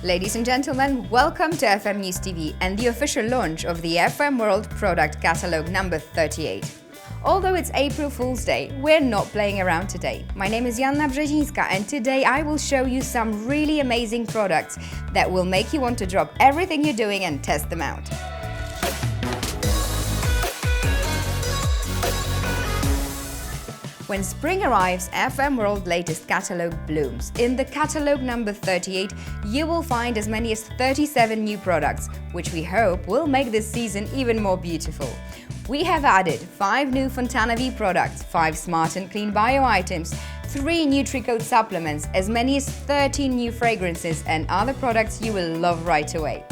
Ladies and gentlemen, welcome to FM News TV and the official launch of the FM World Product Catalogue number 38. Although it's April Fool's Day, we're not playing around today. My name is Joanna Brzezińska and today I will show you some really amazing products that will make you want to drop everything you're doing and test them out. When spring arrives, FM World latest catalogue blooms. In the catalogue number 38, you will find as many as 37 new products, which we hope will make this season even more beautiful. We have added 5 new Fontana V products, 5 smart and clean bio items, 3 Nutri-Coat supplements, as many as 13 new fragrances and other products you will love right away.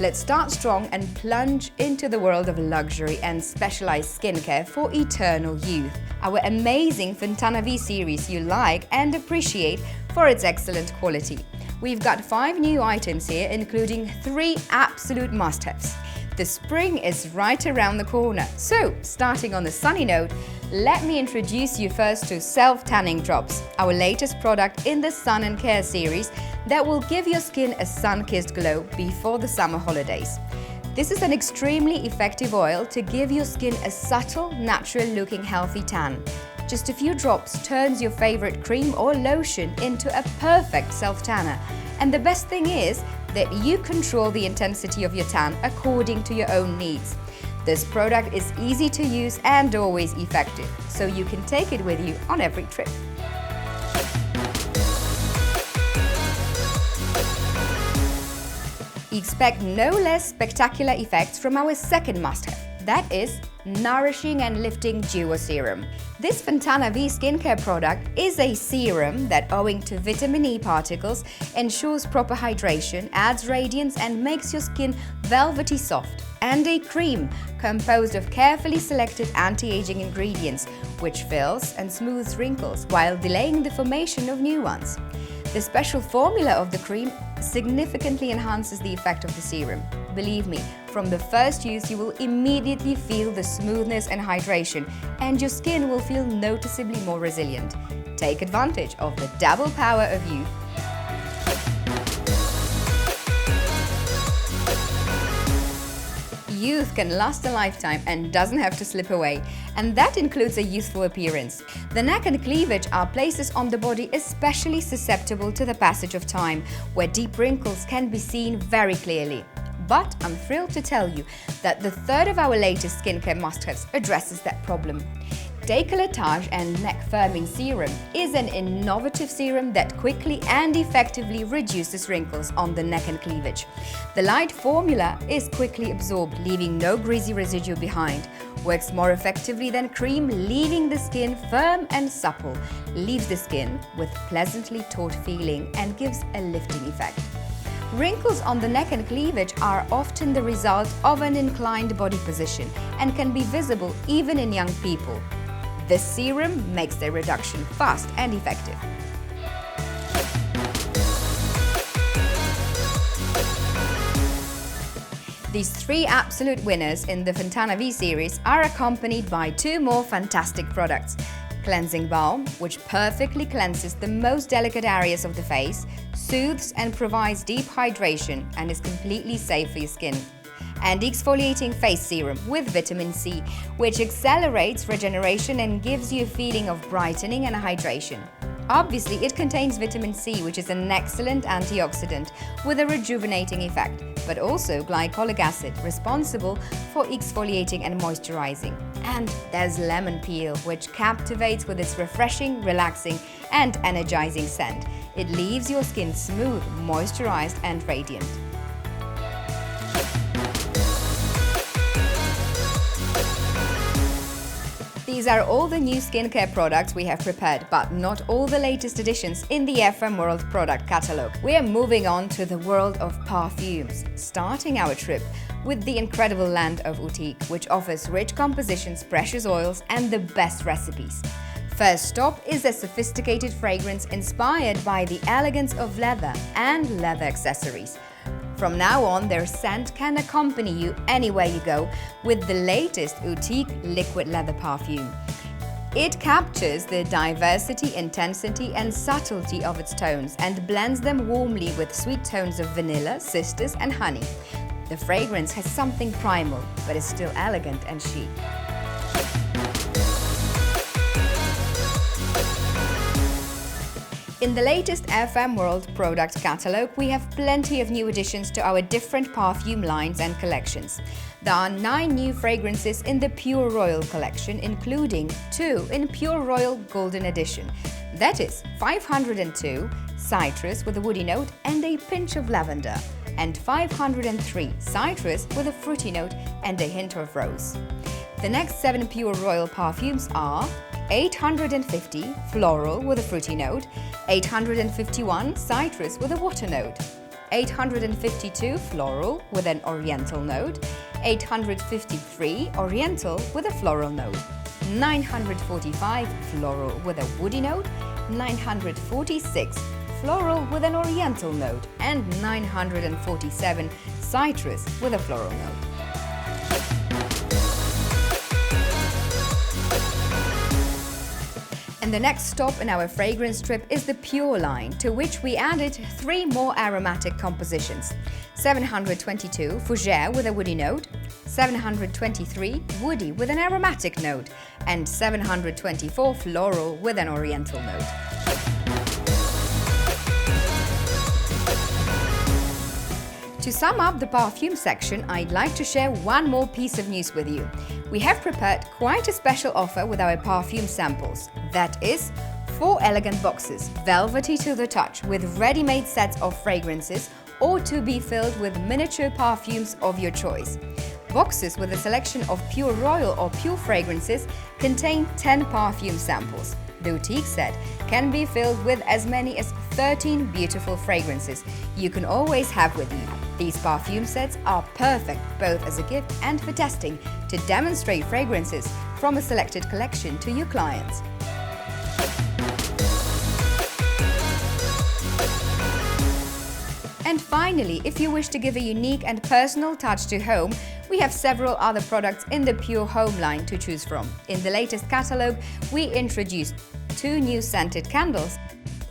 Let's start strong and plunge into the world of luxury and specialized skincare for eternal youth. Our amazing Fontana V series you like and appreciate for its excellent quality. We've got 5 new items here, including 3 absolute must-haves. The spring is right around the corner, so starting on a sunny note, let me introduce you first to Self-Tanning Drops, our latest product in the Sun and Care series that will give your skin a sun-kissed glow before the summer holidays. This is an extremely effective oil to give your skin a subtle, natural-looking healthy tan. Just a few drops turns your favorite cream or lotion into a perfect self-tanner. And the best thing is that you control the intensity of your tan according to your own needs. This product is easy to use and always effective, so you can take it with you on every trip. Expect no less spectacular effects from our second must-have. That is Nourishing and Lifting Duo Serum. This Fontana V skincare product is a serum that, owing to vitamin E particles, ensures proper hydration, adds radiance and makes your skin velvety soft. And a cream composed of carefully selected anti-aging ingredients, which fills and smooths wrinkles while delaying the formation of new ones. The special formula of the cream significantly enhances the effect of the serum. Believe me, from the first use you will immediately feel the smoothness and hydration, and your skin will feel noticeably more resilient. Take advantage of the double power of youth. Youth can last a lifetime and doesn't have to slip away, and that includes a youthful appearance. The neck and cleavage are places on the body especially susceptible to the passage of time, where deep wrinkles can be seen very clearly. But I'm thrilled to tell you that the third of our latest skincare must-haves addresses that problem. Decolletage and Neck Firming Serum is an innovative serum that quickly and effectively reduces wrinkles on the neck and cleavage. The light formula is quickly absorbed, leaving no greasy residue behind. Works more effectively than cream, leaving the skin firm and supple. Leaves the skin with pleasantly taut feeling and gives a lifting effect. Wrinkles on the neck and cleavage are often the result of an inclined body position and can be visible even in young people. This serum makes their reduction fast and effective. These 3 absolute winners in the Fontana V series are accompanied by 2 more fantastic products. Cleansing Balm, which perfectly cleanses the most delicate areas of the face, soothes and provides deep hydration and is completely safe for your skin. And Exfoliating Face Serum with vitamin C, which accelerates regeneration and gives you a feeling of brightening and hydration. Obviously, it contains vitamin C, which is an excellent antioxidant with a rejuvenating effect, but also glycolic acid, responsible for exfoliating and moisturizing. And there's lemon peel, which captivates with its refreshing, relaxing, and energizing scent. It leaves your skin smooth, moisturized, and radiant. These are all the new skincare products we have prepared, but not all the latest additions in the FM World Product Catalogue. We are moving on to the world of perfumes, starting our trip with the incredible land of Boutique, which offers rich compositions, precious oils, and the best recipes. First stop is a sophisticated fragrance inspired by the elegance of leather and leather accessories. From now on, their scent can accompany you anywhere you go with the latest Boutique liquid leather perfume. It captures the diversity, intensity and subtlety of its tones and blends them warmly with sweet tones of vanilla, cistus and honey. The fragrance has something primal, but is still elegant and chic. In the latest FM World product catalogue, we have plenty of new additions to our different perfume lines and collections. There are 9 new fragrances in the Pure Royal collection, including 2 in Pure Royal Golden Edition. That is 502 citrus with a woody note and a pinch of lavender, and 503 citrus with a fruity note and a hint of rose. The next 7 Pure Royal perfumes are 850 floral with a fruity note, 851 citrus with a water note, 852 floral with an oriental note, 853 oriental with a floral note, 945 floral with a woody note, 946 floral with an oriental note, and 947 citrus with a floral note. And the next stop in our fragrance trip is the Pure line, to which we added 3 more aromatic compositions: 722 fougere with a woody note, 723 woody with an aromatic note, and 724 floral with an oriental note. To sum up the perfume section, I'd like to share one more piece of news with you. We have prepared quite a special offer with our perfume samples. That is 4 elegant boxes, velvety to the touch, with ready-made sets of fragrances, or to be filled with miniature perfumes of your choice. Boxes with a selection of Pure Royal or Pure fragrances contain 10 perfume samples. The boutique set can be filled with as many as 13 beautiful fragrances you can always have with you. These perfume sets are perfect both as a gift and for testing to demonstrate fragrances from a selected collection to your clients. And finally, if you wish to give a unique and personal touch to home, we have several other products in the Pure Home line to choose from. In the latest catalogue, we introduced 2 new scented candles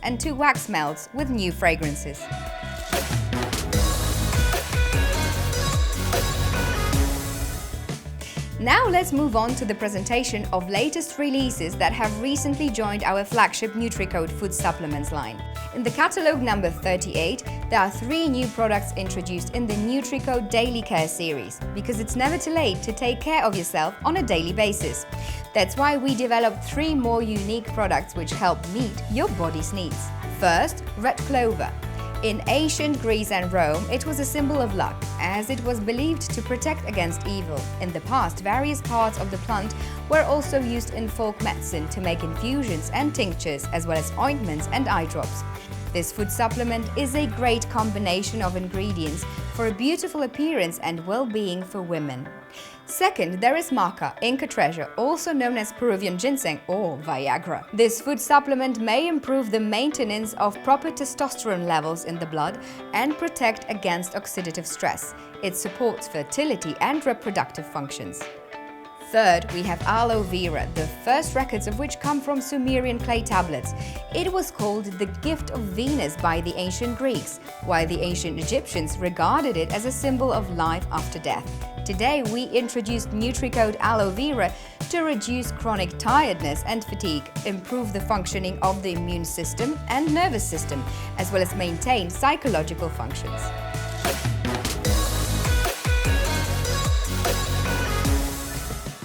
and 2 wax melts with new fragrances. Now let's move on to the presentation of latest releases that have recently joined our flagship NutriCode food supplements line. In the catalogue number 38, there are 3 new products introduced in the NutriCode Daily Care series, because it's never too late to take care of yourself on a daily basis. That's why we developed 3 more unique products which help meet your body's needs. First, red clover. In ancient Greece and Rome, it was a symbol of luck, as it was believed to protect against evil. In the past, various parts of the plant were also used in folk medicine to make infusions and tinctures, as well as ointments and eye drops. This food supplement is a great combination of ingredients for a beautiful appearance and well-being for women. Second, there is maca, Inca treasure, also known as Peruvian ginseng or Viagra. This food supplement may improve the maintenance of proper testosterone levels in the blood and protect against oxidative stress. It supports fertility and reproductive functions. Third, we have aloe vera, the first records of which come from Sumerian clay tablets. It was called the gift of Venus by the ancient Greeks, while the ancient Egyptians regarded it as a symbol of life after death. Today, we introduced NutriCode Aloe Vera to reduce chronic tiredness and fatigue, improve the functioning of the immune system and nervous system, as well as maintain psychological functions.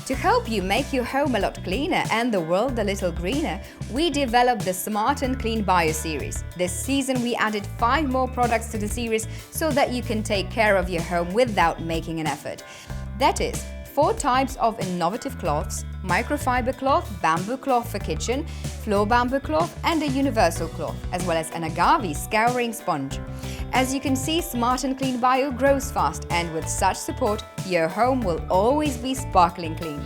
To help you make your home a lot cleaner and the world a little greener, we developed the Smart and Clean Bio series. This season we added 5 more products to the series so that you can take care of your home without making an effort. That is, 4 types of innovative cloths: microfiber cloth, bamboo cloth for kitchen, floor bamboo cloth and a universal cloth, as well as an agave scouring sponge. As you can see, Smart and Clean Bio grows fast, and with such support, your home will always be sparkling clean.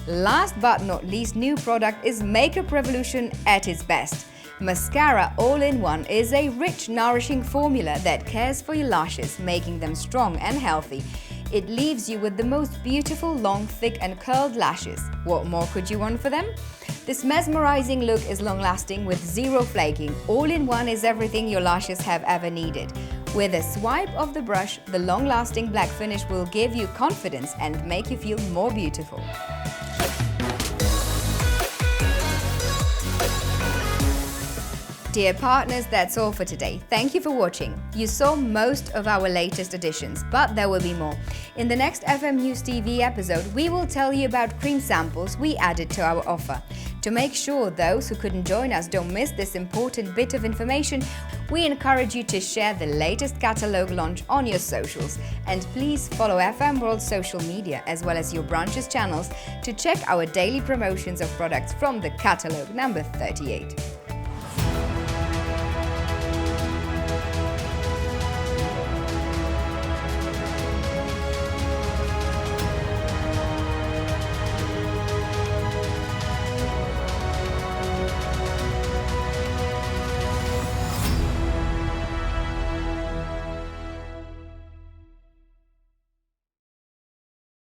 Last but not least, new product is Makeup Revolution at its best. Mascara All-in-One is a rich, nourishing formula that cares for your lashes, making them strong and healthy. It leaves you with the most beautiful, long, thick and curled lashes. What more could you want for them? This mesmerizing look is long-lasting with zero flaking. All-in-one is everything your lashes have ever needed. With a swipe of the brush, the long-lasting black finish will give you confidence and make you feel more beautiful. Dear partners, that's all for today. Thank you for watching. You saw most of our latest editions, but there will be more. In the next FM News TV episode, we will tell you about cream samples we added to our offer. To make sure those who couldn't join us don't miss this important bit of information, we encourage you to share the latest catalogue launch on your socials. And please follow FM World social media as well as your branch's channels to check our daily promotions of products from the catalogue number 38.